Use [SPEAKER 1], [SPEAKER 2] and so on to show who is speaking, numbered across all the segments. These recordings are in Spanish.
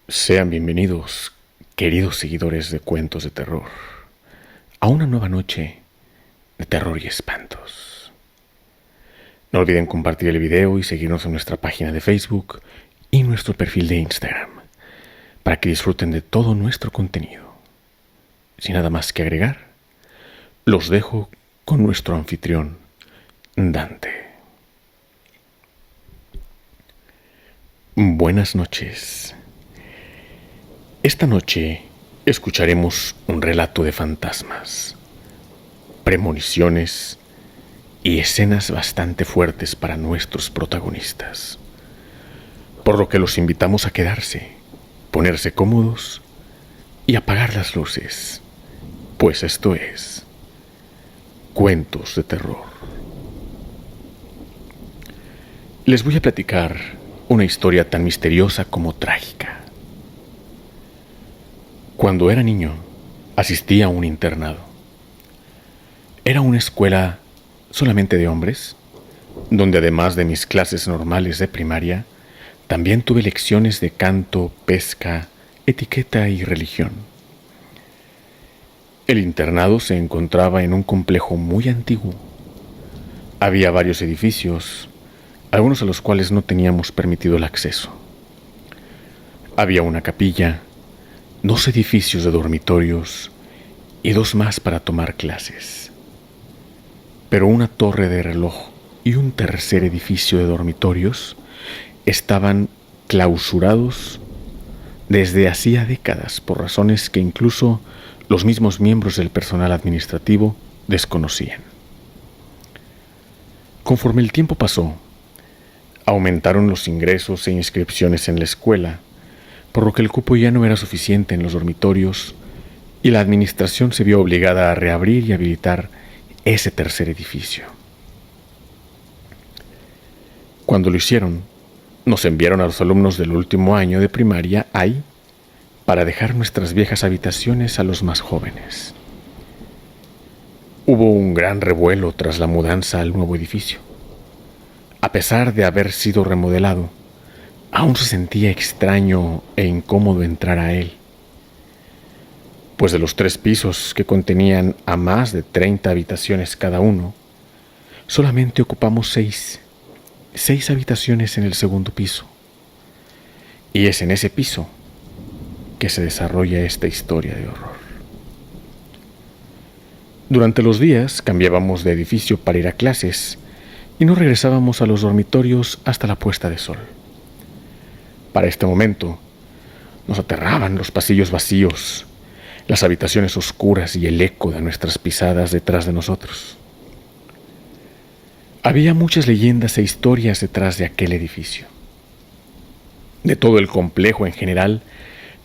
[SPEAKER 1] Sean bienvenidos, queridos seguidores de cuentos de terror, a una nueva noche de terror y espantos. No olviden compartir el video y seguirnos en nuestra página de Facebook y nuestro perfil de Instagram, para que disfruten de todo nuestro contenido. Sin nada más que agregar, los dejo con nuestro anfitrión, Dante. Buenas noches. Esta noche escucharemos un relato de fantasmas, premoniciones y escenas bastante fuertes para nuestros protagonistas, por lo que los invitamos a quedarse, ponerse cómodos y apagar las luces, pues esto es Cuentos de Terror. Les voy a platicar una historia tan misteriosa como trágica. Cuando era niño, asistí a un internado. Era una escuela solamente de hombres, donde además de mis clases normales de primaria, también tuve lecciones de canto, pesca, etiqueta y religión. El internado se encontraba en un complejo muy antiguo. Había varios edificios, algunos a los cuales no teníamos permitido el acceso. Había una capilla, 2 edificios de dormitorios y 2 más para tomar clases. Pero una torre de reloj y un tercer edificio de dormitorios estaban clausurados desde hacía décadas por razones que incluso los mismos miembros del personal administrativo desconocían. Conforme el tiempo pasó, aumentaron los ingresos e inscripciones en la escuela, por lo que el cupo ya no era suficiente en los dormitorios y la administración se vio obligada a reabrir y habilitar ese tercer edificio. Cuando lo hicieron, nos enviaron a los alumnos del último año de primaria ahí para dejar nuestras viejas habitaciones a los más jóvenes. Hubo un gran revuelo tras la mudanza al nuevo edificio. A pesar de haber sido remodelado, aún se sentía extraño e incómodo entrar a él, pues de los 3 pisos que contenían a más de 30 habitaciones cada uno, solamente ocupamos 6 habitaciones en el segundo piso. Y es en ese piso que se desarrolla esta historia de horror. Durante los días cambiábamos de edificio para ir a clases y no regresábamos a los dormitorios hasta la puesta de sol. Para este momento, nos aterraban los pasillos vacíos, las habitaciones oscuras y el eco de nuestras pisadas detrás de nosotros. Había muchas leyendas e historias detrás de aquel edificio, de todo el complejo en general,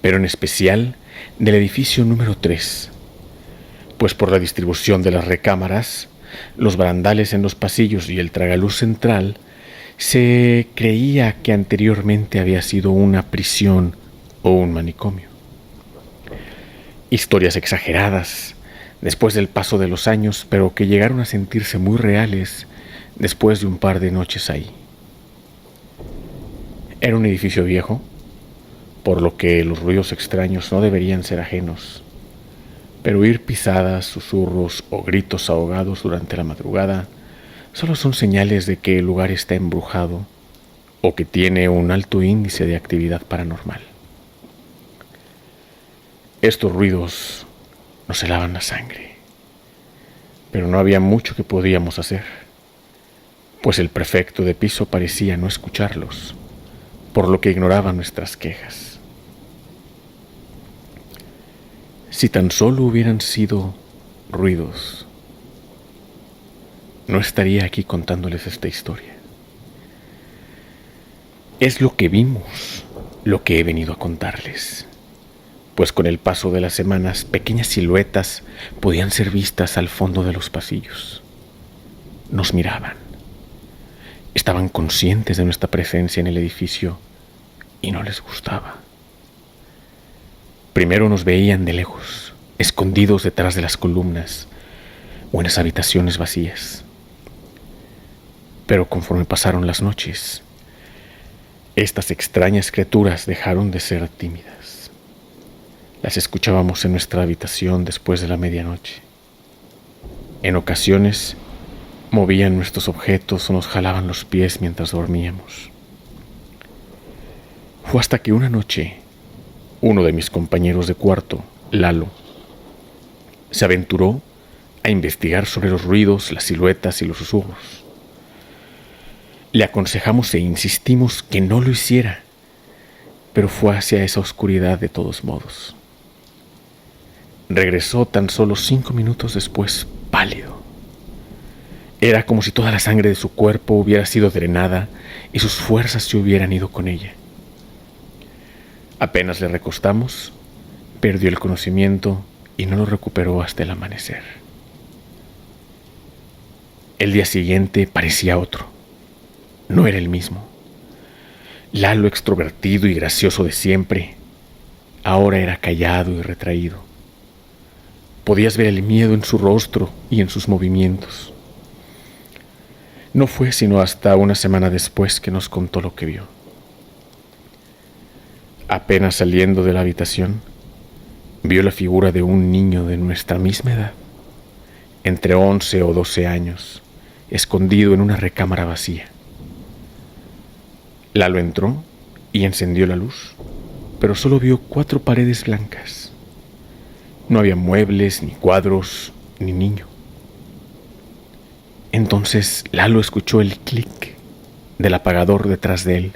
[SPEAKER 1] pero en especial del edificio número 3, pues por la distribución de las recámaras, los barandales en los pasillos y el tragaluz central, se creía que anteriormente había sido una prisión o un manicomio. Historias exageradas después del paso de los años, pero que llegaron a sentirse muy reales después de un par de noches ahí. Era un edificio viejo, por lo que los ruidos extraños no deberían ser ajenos, pero oír pisadas, susurros o gritos ahogados durante la madrugada solo son señales de que el lugar está embrujado o que tiene un alto índice de actividad paranormal. Estos ruidos nos helaban la sangre, pero no había mucho que podíamos hacer, pues el prefecto de piso parecía no escucharlos, por lo que ignoraba nuestras quejas. Si tan solo hubieran sido ruidos, no estaría aquí contándoles esta historia. Es lo que vimos, lo que he venido a contarles, pues con el paso de las semanas, pequeñas siluetas podían ser vistas al fondo de los pasillos. Nos miraban, estaban conscientes de nuestra presencia en el edificio y no les gustaba. Primero nos veían de lejos, escondidos detrás de las columnas o en las habitaciones vacías. Pero conforme pasaron las noches, Estas extrañas criaturas dejaron de ser tímidas. Las escuchábamos en nuestra habitación después de la medianoche. En ocasiones, movían nuestros objetos o nos jalaban los pies mientras dormíamos. Fue hasta que una noche, uno de mis compañeros de cuarto, Lalo, se aventuró a investigar sobre los ruidos, las siluetas y los susurros. Le aconsejamos e insistimos que no lo hiciera, pero fue hacia esa oscuridad de todos modos. Regresó tan solo 5 minutos después, pálido. Era como si toda la sangre de su cuerpo hubiera sido drenada y sus fuerzas se hubieran ido con ella. Apenas le recostamos, perdió el conocimiento y no lo recuperó hasta el amanecer. El día siguiente parecía otro. No era el mismo. Lalo, extrovertido y gracioso de siempre, ahora era callado y retraído. Podías ver el miedo en su rostro y en sus movimientos. No fue sino hasta una semana después que nos contó lo que vio. Apenas saliendo de la habitación, vio la figura de un niño de nuestra misma edad, entre 11 o 12 años, escondido en una recámara vacía. Lalo entró y encendió la luz, pero solo vio 4 paredes blancas. No había muebles, ni cuadros, ni niño. Entonces Lalo escuchó el clic del apagador detrás de él.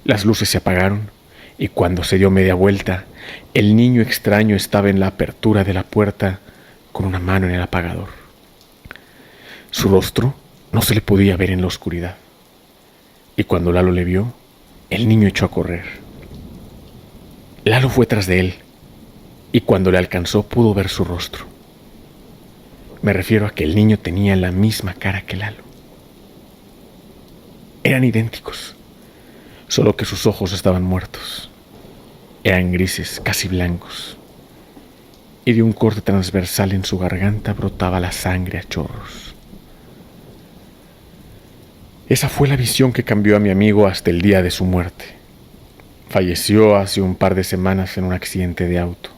[SPEAKER 1] Las luces se apagaron y cuando se dio media vuelta, el niño extraño estaba en la apertura de la puerta con una mano en el apagador. Su rostro no se le podía ver en la oscuridad. Y cuando Lalo le vio, el niño echó a correr. Lalo fue tras de él, y cuando le alcanzó pudo ver su rostro. Me refiero a que el niño tenía la misma cara que Lalo. Eran idénticos, solo que sus ojos estaban muertos. Eran grises, casi blancos, y de un corte transversal en su garganta brotaba la sangre a chorros. Esa fue la visión que cambió a mi amigo hasta el día de su muerte. Falleció hace un par de semanas en un accidente de auto.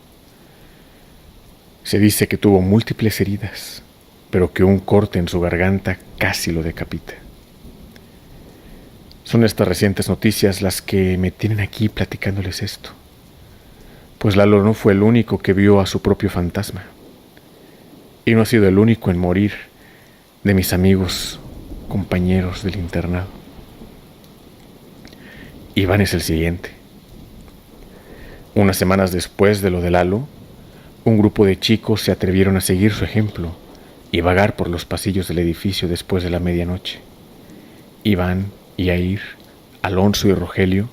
[SPEAKER 1] Se dice que tuvo múltiples heridas, pero que un corte en su garganta casi lo decapita. Son estas recientes noticias las que me tienen aquí platicándoles esto. Pues Lalo no fue el único que vio a su propio fantasma. Y no ha sido el único en morir de mis amigos, compañeros del internado. Iván es el siguiente. Unas semanas después de lo de Lalo, un grupo de chicos se atrevieron a seguir su ejemplo y vagar por los pasillos del edificio después de la medianoche. Iván, Yair, Alonso y Rogelio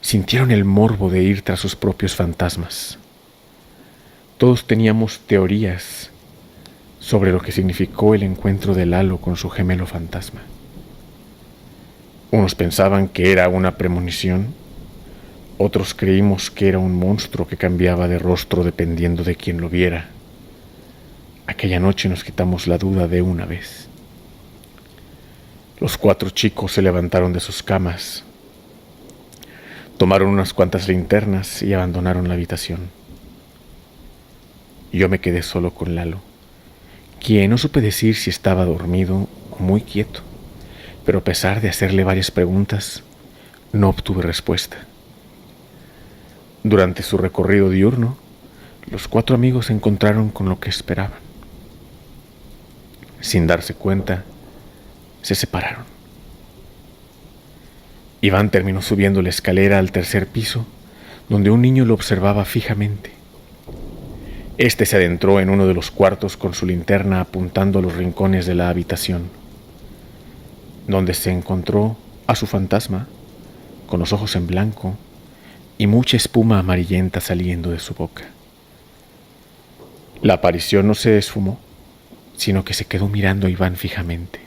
[SPEAKER 1] sintieron el morbo de ir tras sus propios fantasmas. Todos teníamos teorías sobre lo que significó el encuentro de Lalo con su gemelo fantasma. Unos pensaban que era una premonición, otros creímos que era un monstruo que cambiaba de rostro dependiendo de quien lo viera. Aquella noche nos quitamos la duda de una vez. Los 4 chicos se levantaron de sus camas, tomaron unas cuantas linternas y abandonaron la habitación. Yo me quedé solo con Lalo, quien no supe decir si estaba dormido o muy quieto, pero a pesar de hacerle varias preguntas, no obtuve respuesta. Durante su recorrido diurno, los 4 amigos se encontraron con lo que esperaban. Sin darse cuenta, se separaron. Iván terminó subiendo la escalera al 3er piso, donde un niño lo observaba fijamente. Este se adentró en uno de los cuartos con su linterna apuntando a los rincones de la habitación, donde se encontró a su fantasma, con los ojos en blanco y mucha espuma amarillenta saliendo de su boca. La aparición no se esfumó, sino que se quedó mirando a Iván fijamente,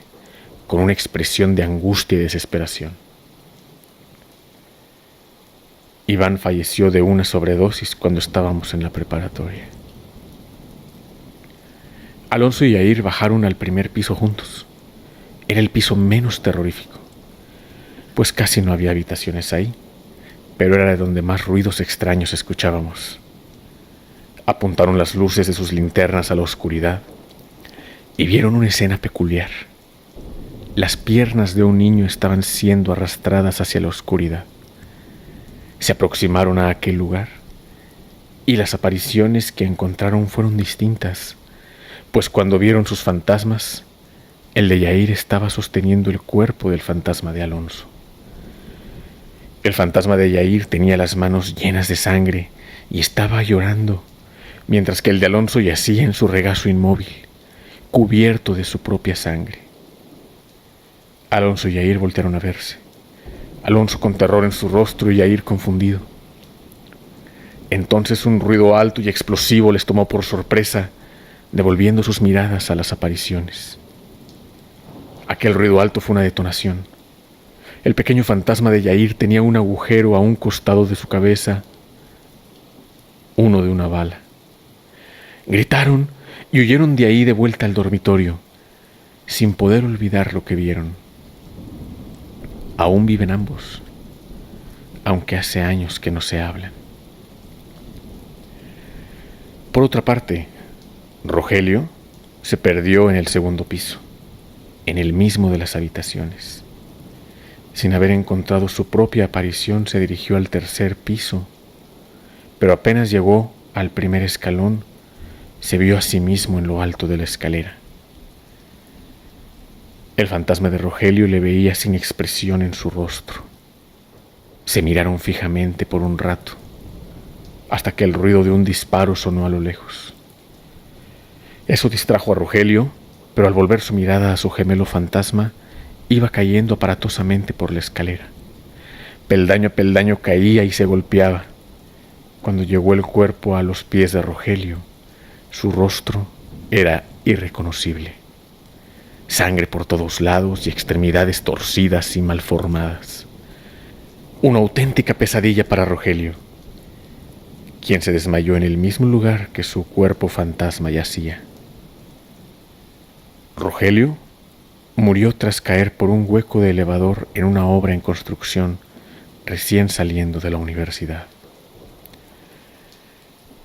[SPEAKER 1] con una expresión de angustia y desesperación. Iván falleció de una sobredosis cuando estábamos en la preparatoria. Alonso y Yair bajaron al 1er piso juntos. Era el piso menos terrorífico, pues casi no había habitaciones ahí, pero era de donde más ruidos extraños escuchábamos. Apuntaron las luces de sus linternas a la oscuridad y vieron una escena peculiar. Las piernas de un niño estaban siendo arrastradas hacia la oscuridad. Se aproximaron a aquel lugar y las apariciones que encontraron fueron distintas, pues cuando vieron sus fantasmas, el de Yair estaba sosteniendo el cuerpo del fantasma de Alonso. El fantasma de Yair tenía las manos llenas de sangre y estaba llorando, mientras que el de Alonso yacía en su regazo inmóvil, cubierto de su propia sangre. Alonso y Yair voltearon a verse. Alonso con terror en su rostro y Yair confundido. Entonces un ruido alto y explosivo les tomó por sorpresa, devolviendo sus miradas a las apariciones. Aquel ruido alto fue una detonación. El pequeño fantasma de Yair tenía un agujero a un costado de su cabeza, uno de una bala. Gritaron y huyeron de ahí de vuelta al dormitorio, sin poder olvidar lo que vieron. Aún viven ambos, aunque hace años que no se hablan. Por otra parte, Rogelio se perdió en el segundo piso, en el mismo de las habitaciones. Sin haber encontrado su propia aparición, se dirigió al tercer piso, pero apenas llegó al primer escalón, se vio a sí mismo en lo alto de la escalera. El fantasma de Rogelio le veía sin expresión en su rostro. Se miraron fijamente por un rato, hasta que el ruido de un disparo sonó a lo lejos. Eso distrajo a Rogelio, pero al volver su mirada a su gemelo fantasma, iba cayendo aparatosamente por la escalera. Peldaño a peldaño caía y se golpeaba. Cuando llegó el cuerpo a los pies de Rogelio, su rostro era irreconocible. Sangre por todos lados y extremidades torcidas y malformadas. Una auténtica pesadilla para Rogelio, quien se desmayó en el mismo lugar que su cuerpo fantasma yacía. Rogelio murió tras caer por un hueco de elevador en una obra en construcción recién saliendo de la universidad.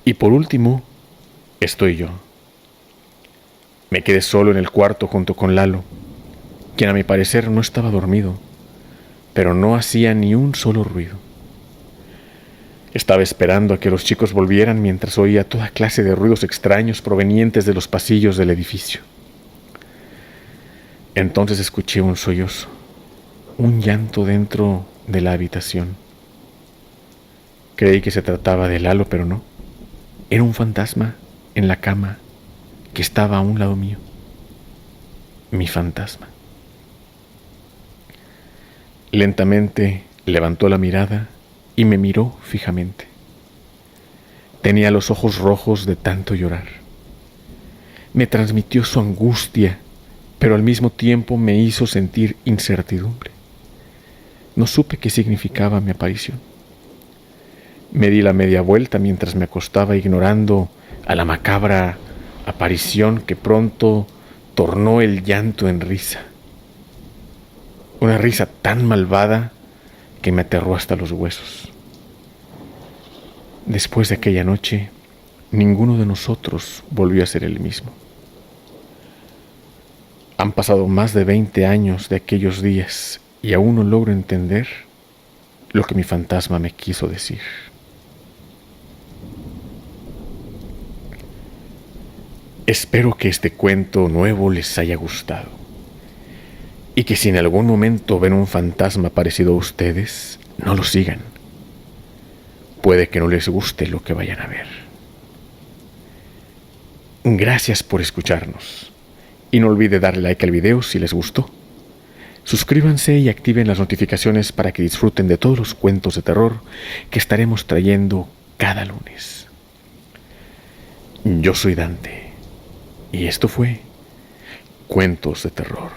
[SPEAKER 1] Y por último, estoy yo. Me quedé solo en el cuarto junto con Lalo, quien a mi parecer no estaba dormido, pero no hacía ni un solo ruido. Estaba esperando a que los chicos volvieran mientras oía toda clase de ruidos extraños provenientes de los pasillos del edificio. Entonces escuché un sollozo, un llanto dentro de la habitación. Creí que se trataba de Lalo, pero no. Era un fantasma en la cama que estaba a un lado mío. Mi fantasma. Lentamente levantó la mirada y me miró fijamente. Tenía los ojos rojos de tanto llorar. Me transmitió su angustia, pero al mismo tiempo me hizo sentir incertidumbre. No supe qué significaba mi aparición. Me di la media vuelta mientras me acostaba, ignorando a la macabra aparición que pronto tornó el llanto en risa. Una risa tan malvada que me aterró hasta los huesos. Después de aquella noche, ninguno de nosotros volvió a ser el mismo. Han pasado más de 20 años de aquellos días y aún no logro entender lo que mi fantasma me quiso decir. Espero que este cuento nuevo les haya gustado y que si en algún momento ven un fantasma parecido a ustedes, no lo sigan. Puede que no les guste lo que vayan a ver. Gracias por escucharnos y no olviden darle like al video si les gustó. Suscríbanse y activen las notificaciones para que disfruten de todos los cuentos de terror que estaremos trayendo cada lunes. Yo soy Dante y esto fue Cuentos de Terror.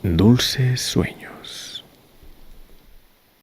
[SPEAKER 1] Dulces sueños.